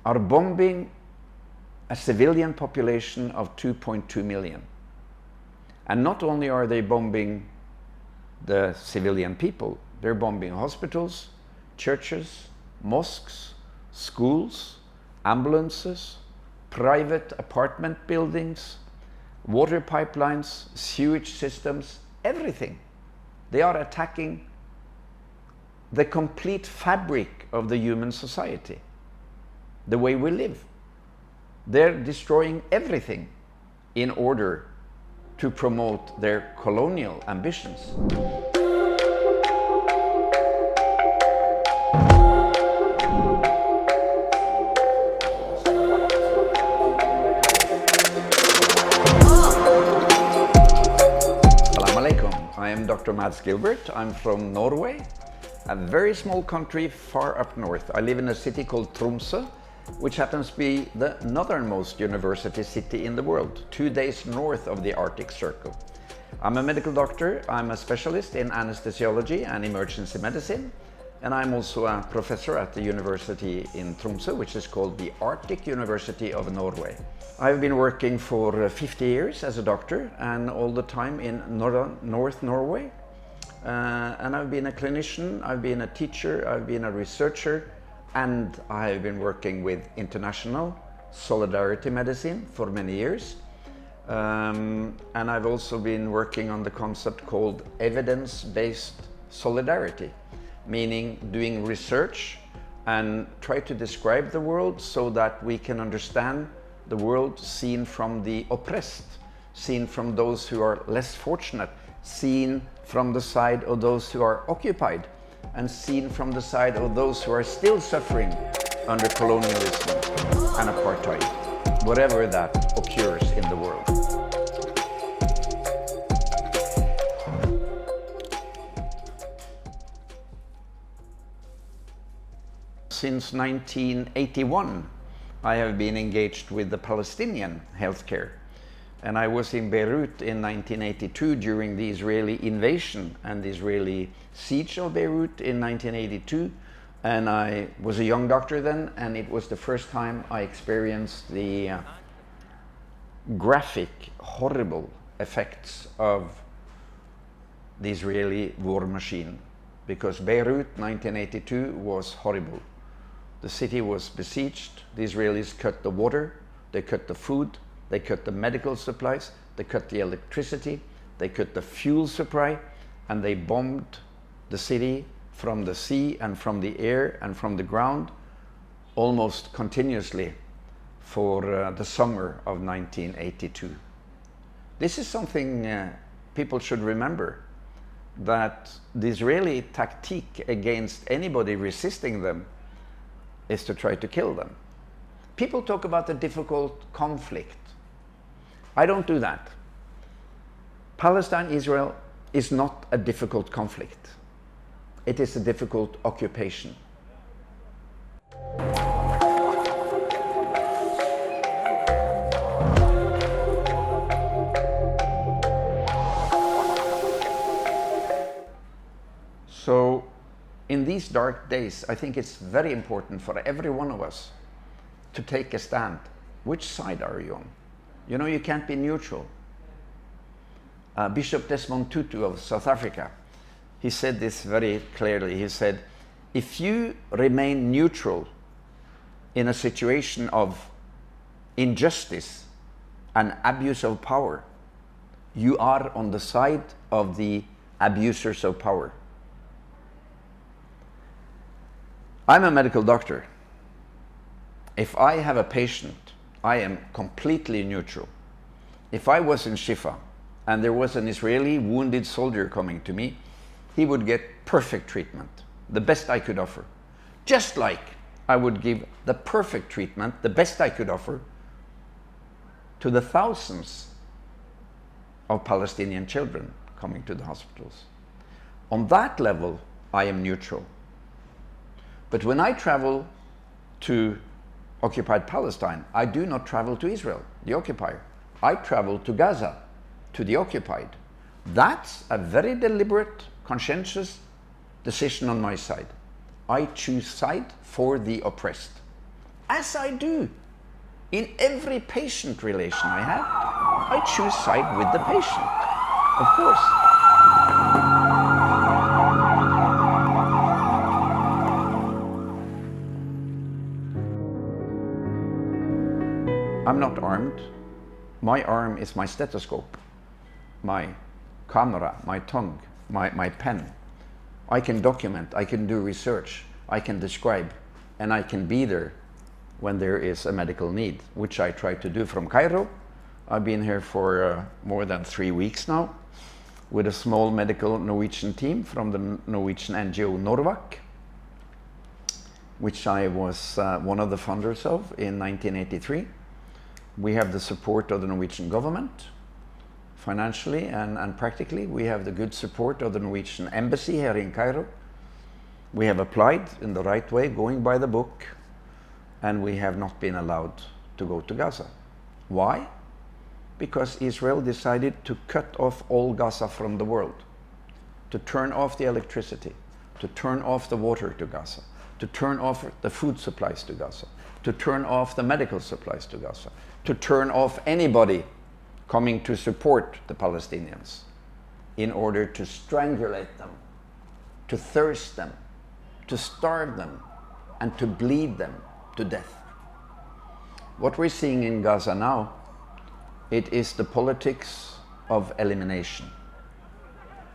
are bombing a civilian population of 2.2 million. And not only are they bombing the civilian people, they're bombing hospitals, churches, mosques, schools, ambulances, private apartment buildings, water pipelines, sewage systems, everything. They are attacking the complete fabric of the human society, the way we live. They're destroying everything in order to promote their colonial ambitions. I am Dr. Mads Gilbert. I'm from Norway, a very small country far up north. I live in a city called Tromsø, which happens to be the northernmost university city in the world, 2 days north of the Arctic Circle. I'm a medical doctor. I'm a specialist in anesthesiology and emergency medicine, and I'm also a professor at the university in Tromsø, which is called the Arctic University of Norway. I've been working for 50 years as a doctor, and all the time in North Norway. And I've been a clinician, I've been a teacher, I've been a researcher, and I've been working with international solidarity medicine for many years. And I've also been working on the concept called evidence-based solidarity, meaning doing research and try to describe the world so that we can understand the world seen from the oppressed, seen from those who are less fortunate, seen from the side of those who are occupied, and seen from the side of those who are still suffering under colonialism and apartheid, wherever that occurs in the world. Since 1981, I have been engaged with the Palestinian healthcare. And I was in Beirut in 1982 during the Israeli invasion and the Israeli siege of Beirut in 1982. And I was a young doctor then, and it was the first time I experienced the graphic, horrible effects of the Israeli war machine. Because Beirut 1982 was horrible. The city was besieged. The Israelis cut the water, they cut the food, they cut the medical supplies, they cut the electricity, they cut the fuel supply, and they bombed the city from the sea and from the air and from the ground almost continuously for the summer of 1982. This is something people should remember, that the Israeli tactique against anybody resisting them is to try to kill them. People talk about the difficult conflict. I don't do that. Palestine-Israel is not a difficult conflict. It is a difficult occupation. So, in these dark days, I think it's very important for every one of us to take a stand. Which side are you on? You know, you can't be neutral. Bishop Desmond Tutu of South Africa, he said this very clearly. He said, if you remain neutral in a situation of injustice and abuse of power, you are on the side of the abusers of power. I'm a medical doctor. If I have a patient, I am completely neutral. If I was in Shifa and there was an Israeli wounded soldier coming to me, he would get perfect treatment, the best I could offer. Just like I would give the perfect treatment, the best I could offer, to the thousands of Palestinian children coming to the hospitals. On that level, I am neutral. But when I travel to occupied Palestine, I do not travel to Israel, the occupier. I travel to Gaza, to the occupied. That's a very deliberate, conscientious decision on my side. I choose side for the oppressed. as I do in every patient relation I have, I choose side with the patient, of course. I'm not armed. My arm is my stethoscope, my camera, my tongue, my pen. I can document, I can do research, I can describe, and I can be there when there is a medical need, which I try to do from Cairo. I've been here for more than 3 weeks now with a small medical Norwegian team from the Norwegian NGO Norwak, which I was one of the founders of in 1983. We have the support of the Norwegian government, financially and practically. We have the good support of the Norwegian embassy here in Cairo. We have applied in the right way, going by the book, and we have not been allowed to go to Gaza. Why? Because Israel decided to cut off all Gaza from the world, to turn off the electricity, to turn off the water to Gaza, to turn off the food supplies to Gaza, to turn off the medical supplies to Gaza, to turn off anybody coming to support the Palestinians in order to strangulate them, to thirst them, to starve them, and to bleed them to death. What we're seeing in Gaza now, it is the politics of elimination.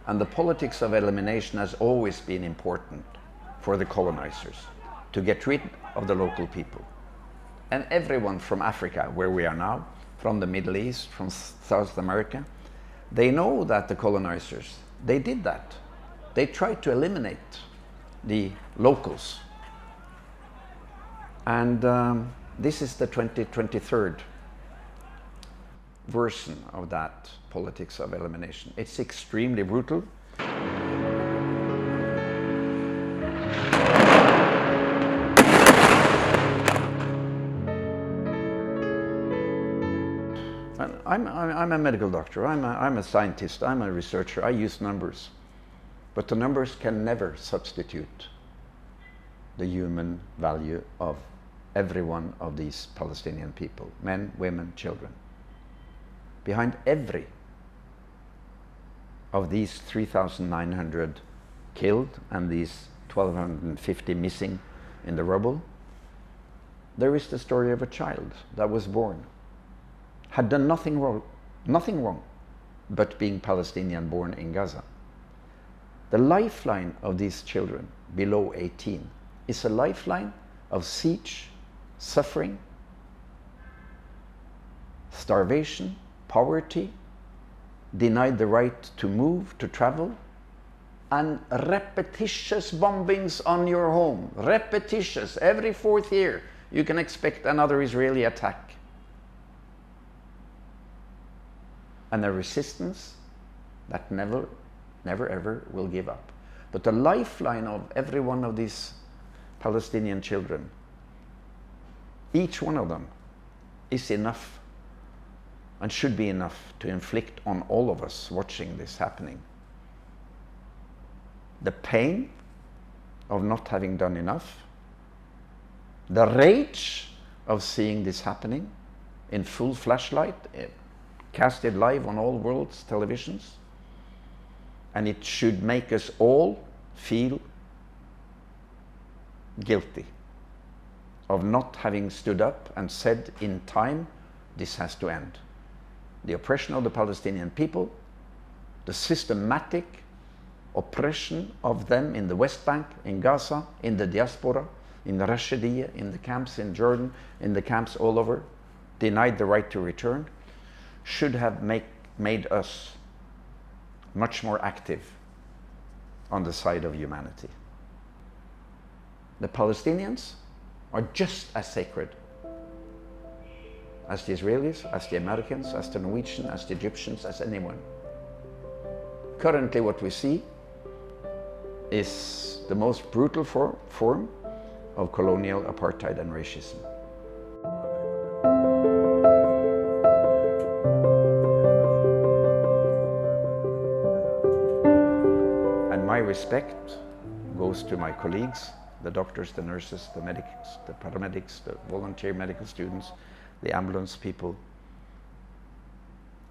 And the politics of elimination has always been important for the colonizers, to get rid of the local people. And everyone from Africa, where we are now, from the Middle East, from South America, they know that the colonizers, they did that. They tried to eliminate the locals. And this is the 2023rd version of that politics of elimination. It's extremely brutal. I'm a medical doctor, I'm a scientist, I'm a researcher, I use numbers. But the numbers can never substitute the human value of every one of these Palestinian people, men, women, children. Behind every of these 3,900 killed and these 1,250 missing in the rubble, there is the story of a child that was born, had done nothing wrong, but being Palestinian born in Gaza. The lifeline of these children below 18 is a lifeline of siege, suffering, starvation, poverty, denied the right to move, to travel, and repetitious bombings on your home. Repetitious. Every 4th year you can expect another Israeli attack. And a resistance that never ever will give up. But the lifeline of every one of these Palestinian children, each one of them, is enough and should be enough to inflict on all of us watching this happening the pain of not having done enough, the rage of seeing this happening in full flashlight, casted live on all world's televisions, and it should make us all feel guilty of not having stood up and said in time, this has to end. The oppression of the Palestinian people, the systematic oppression of them in the West Bank, in Gaza, in the diaspora, in the Rashidiyya, in the camps in Jordan, in the camps all over, denied the right to return, should have made us much more active on the side of humanity. The Palestinians are just as sacred as the Israelis, as the Americans, as the Norwegians, as the Egyptians, as anyone. Currently what we see is the most brutal form of colonial apartheid and racism. And my respect goes to my colleagues the doctors, the nurses, the medics, the paramedics, the volunteer medical students, the ambulance people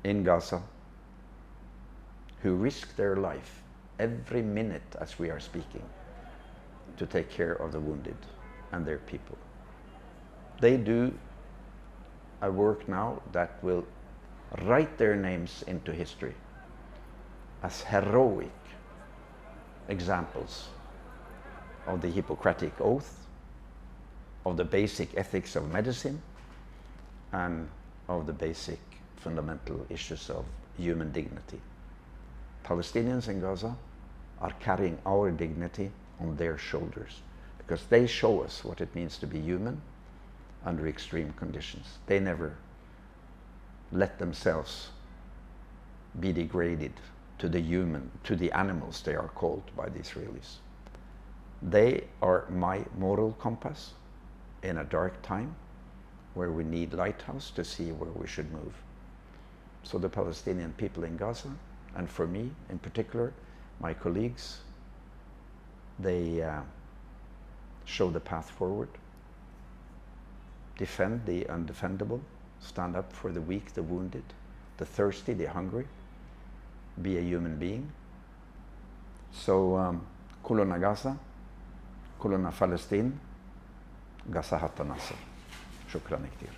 in Gaza who risk their life every minute as we are speaking to take care of the wounded and their people. They do a work now that will write their names into history as heroic examples of the Hippocratic Oath, of the basic ethics of medicine, and of the basic fundamental issues of human dignity. Palestinians in Gaza are carrying our dignity on their shoulders because they show us what it means to be human under extreme conditions. They never let themselves be degraded to the animals they are called by the Israelis. They are my moral compass in a dark time where we need lighthouse to see where we should move. So the Palestinian people in Gaza, and for me in particular, my colleagues, they show the path forward, defend the undefendable, stand up for the weak, the wounded, the thirsty, the hungry, be a human being. So, كلنا غزة، كلنا فلسطين، غزة حتى نصر. شكرا كثير.